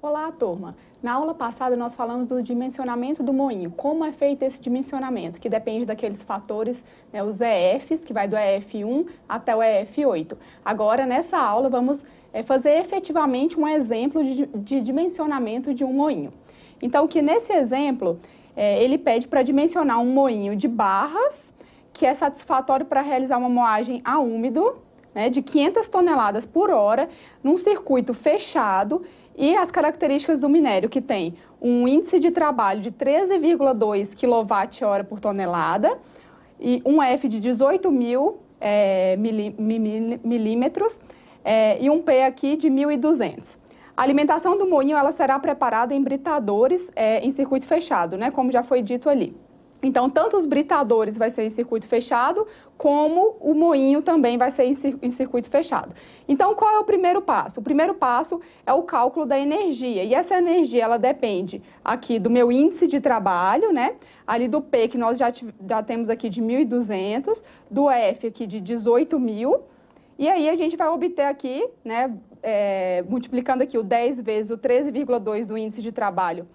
Olá, turma! Na aula passada nós falamos do dimensionamento do moinho, como é feito esse dimensionamento, que depende daqueles fatores, né, os EFs, que vai do EF1 até o EF8. Agora, nessa aula, vamos fazer efetivamente um exemplo de dimensionamento de um moinho. Então, que nesse exemplo, ele pede para dimensionar um moinho de barras, que é satisfatório para realizar uma moagem a úmido, né, de 500 toneladas por hora, num circuito fechado. E as características do minério, que tem um índice de trabalho de 13,2 kWh por tonelada e um F de 18.000 milímetros e um P aqui de 1.200. A alimentação do moinho ela será preparada em britadores em circuito fechado, né, como já foi dito ali. Então, tanto os britadores vai ser em circuito fechado, como o moinho também vai ser em circuito fechado. Então, qual é o primeiro passo? O primeiro passo é o cálculo da energia. E essa energia, ela depende aqui do meu índice de trabalho, né? Ali do P, que nós já temos aqui de 1.200, do F aqui de 18.000. E aí, a gente vai obter aqui, né, multiplicando aqui o 10 vezes o 13,2 do índice de trabalho,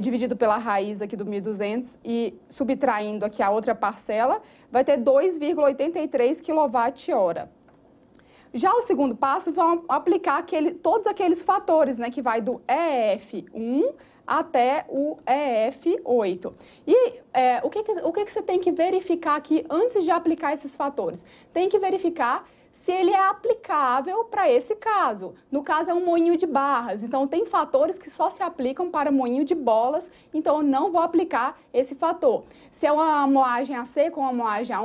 dividido pela raiz aqui do 1.200 e subtraindo aqui a outra parcela, vai ter 2,83 kWh. Já o segundo passo, vamos aplicar todos aqueles fatores, né, que vai do EF1 até o EF8. E o que você tem que verificar aqui antes de aplicar esses fatores? Tem que verificar se ele é aplicável para esse caso. No caso, é um moinho de barras. Então, tem fatores que só se aplicam para moinho de bolas, então eu não vou aplicar esse fator. Se é uma moagem a seco ou uma moagem a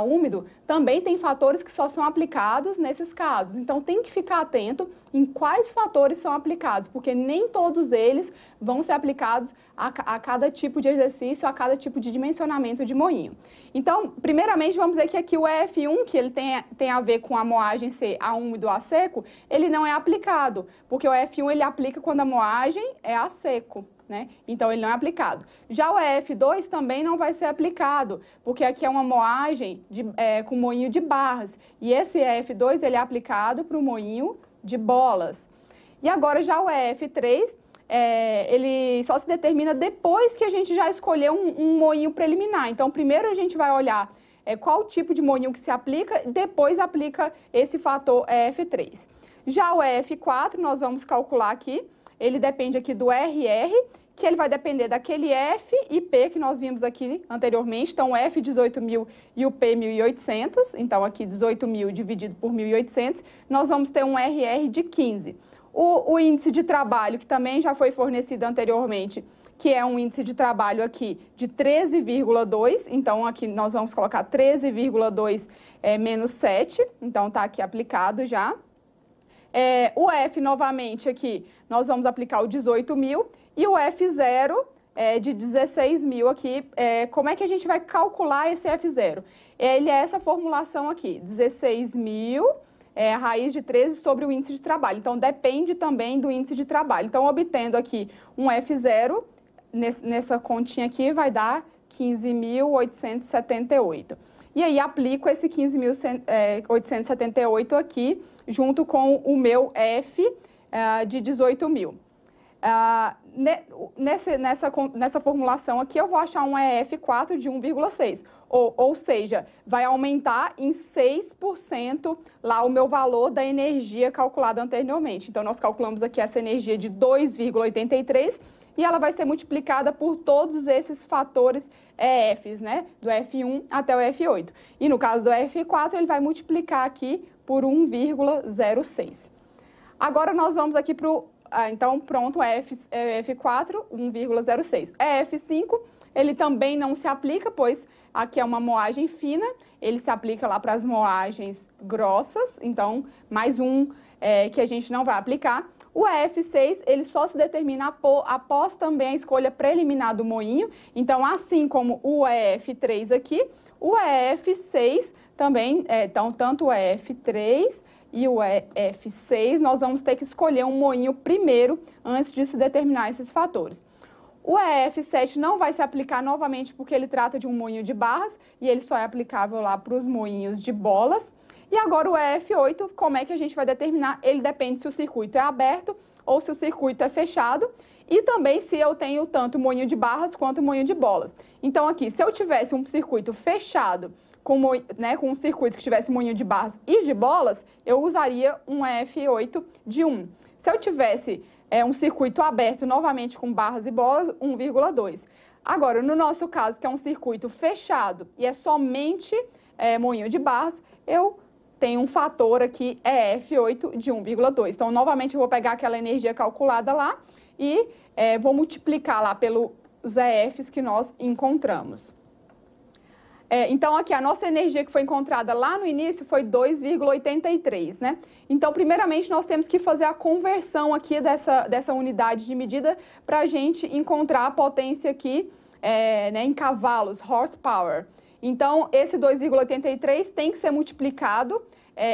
úmido, também tem fatores que só são aplicados nesses casos. Então, tem que ficar atento em quais fatores são aplicados, porque nem todos eles vão ser aplicados a cada tipo de exercício, a cada tipo de dimensionamento de moinho. Então, primeiramente, vamos dizer que aqui o EF1, que ele tem a ver com a moagem ser a úmido ou a seco, ele não é aplicado, porque o EF1 ele aplica quando a moagem é a seco, né? Então, ele não é aplicado. Já o EF2 também não vai ser aplicado, porque aqui é uma moagem com moinho de barras, e esse EF2 ele é aplicado para o moinho de bolas. E agora já o EF3, ele só se determina depois que a gente já escolheu um moinho preliminar. Então, primeiro a gente vai olhar qual tipo de moinho que se aplica, depois aplica esse fator EF3. Já o EF4, nós vamos calcular aqui, ele depende aqui do RR, que ele vai depender daquele F e P que nós vimos aqui anteriormente. Então, o F 18.000 e o P 1.800. Então, aqui 18.000 dividido por 1.800, nós vamos ter um RR de 15. O índice de trabalho, que também já foi fornecido anteriormente, que é um índice de trabalho aqui de 13,2. Então, aqui nós vamos colocar 13,2 menos 7. Então, está aqui aplicado já. O F, novamente, aqui, nós vamos aplicar o 18.000. E o F0 de 16.000 aqui, como é que a gente vai calcular esse F0? Ele é essa formulação aqui, 16.000, a raiz de 13 sobre o índice de trabalho. Então, depende também do índice de trabalho. Então, obtendo aqui um F0, nessa continha aqui, vai dar 15.878. E aí, aplico esse 15.878 aqui, junto com o meu F de 18.000. Nessa formulação aqui, eu vou achar um EF4 de 1,6, ou seja, vai aumentar em 6% lá o meu valor da energia calculada anteriormente. Então, nós calculamos aqui essa energia de 2,83 e ela vai ser multiplicada por todos esses fatores EFs, né, do F1 até o F8. E no caso do F4, ele vai multiplicar aqui por 1,06. Agora, nós vamos aqui para o então, pronto, F4, 1,06. F5, ele também não se aplica, pois aqui é uma moagem fina, ele se aplica lá para as moagens grossas, então, mais um que a gente não vai aplicar. O F6, ele só se determina após também a escolha preliminar do moinho, então, assim como o EF3 aqui, o EF6 também, então, tanto o EF3 e o F6, nós vamos ter que escolher um moinho primeiro antes de se determinar esses fatores. O EF7 não vai se aplicar novamente porque ele trata de um moinho de barras e ele só é aplicável lá para os moinhos de bolas. E agora o EF8, como é que a gente vai determinar? Ele depende se o circuito é aberto ou se o circuito é fechado, e também se eu tenho tanto moinho de barras quanto moinho de bolas. Então aqui, se eu tivesse um circuito fechado, com um circuito que tivesse moinho de barras e de bolas, eu usaria um EF8 de 1. Se eu tivesse um circuito aberto novamente com barras e bolas, 1,2. Agora, no nosso caso, que é um circuito fechado e é somente moinho de barras, eu tenho um fator aqui EF8 de 1,2. Então, novamente, eu vou pegar aquela energia calculada lá e vou multiplicar lá pelos EFs que nós encontramos. Então, aqui, a nossa energia que foi encontrada lá no início foi 2,83, né? Então, primeiramente, nós temos que fazer a conversão aqui dessa unidade de medida para a gente encontrar a potência aqui em cavalos, horsepower. Então, esse 2,83 tem que ser multiplicado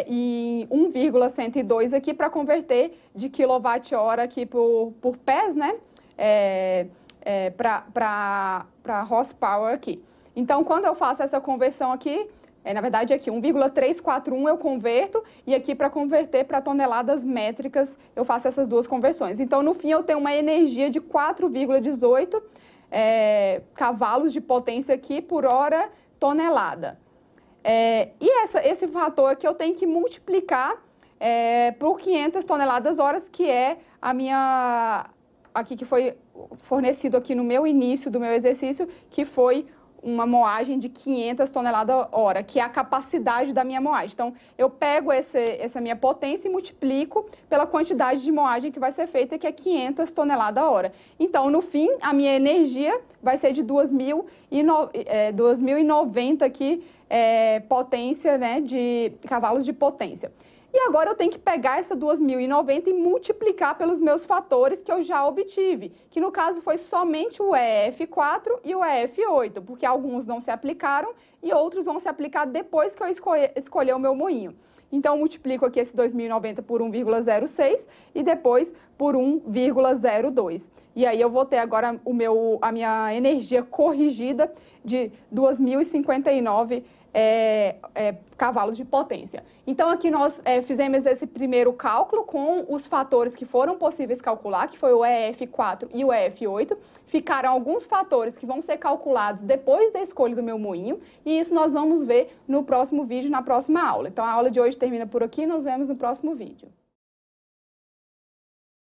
em 1,102 aqui para converter de quilowatt-hora aqui por pés, né? Para horsepower aqui. Então, quando eu faço essa conversão aqui, na verdade aqui 1,341 eu converto e aqui para converter para toneladas métricas eu faço essas duas conversões. Então, no fim, eu tenho uma energia de 4,18 cavalos de potência aqui por hora tonelada. E esse fator aqui eu tenho que multiplicar por 500 toneladas horas, que é a minha, aqui que foi fornecido aqui no meu início do meu exercício, que foi uma moagem de 500 toneladas hora, que é a capacidade da minha moagem. Então, eu pego essa minha potência e multiplico pela quantidade de moagem que vai ser feita, que é 500 toneladas hora. Então, no fim, a minha energia vai ser de 2.090 aqui, potência, né, de cavalos de potência. E agora eu tenho que pegar essa 2.090 e multiplicar pelos meus fatores que eu já obtive, que no caso foi somente o EF4 e o EF8, porque alguns não se aplicaram e outros vão se aplicar depois que eu escolher o meu moinho. Então, eu multiplico aqui esse 2.090 por 1,06 e depois por 1,02. E aí eu vou ter agora a minha energia corrigida de 2.059 cavalos de potência. Então, aqui nós fizemos esse primeiro cálculo com os fatores que foram possíveis calcular, que foi o EF4 e o EF8. Ficaram alguns fatores que vão ser calculados depois da escolha do meu moinho, e isso nós vamos ver no próximo vídeo, na próxima aula. Então, a aula de hoje termina por aqui, nos vemos no próximo vídeo.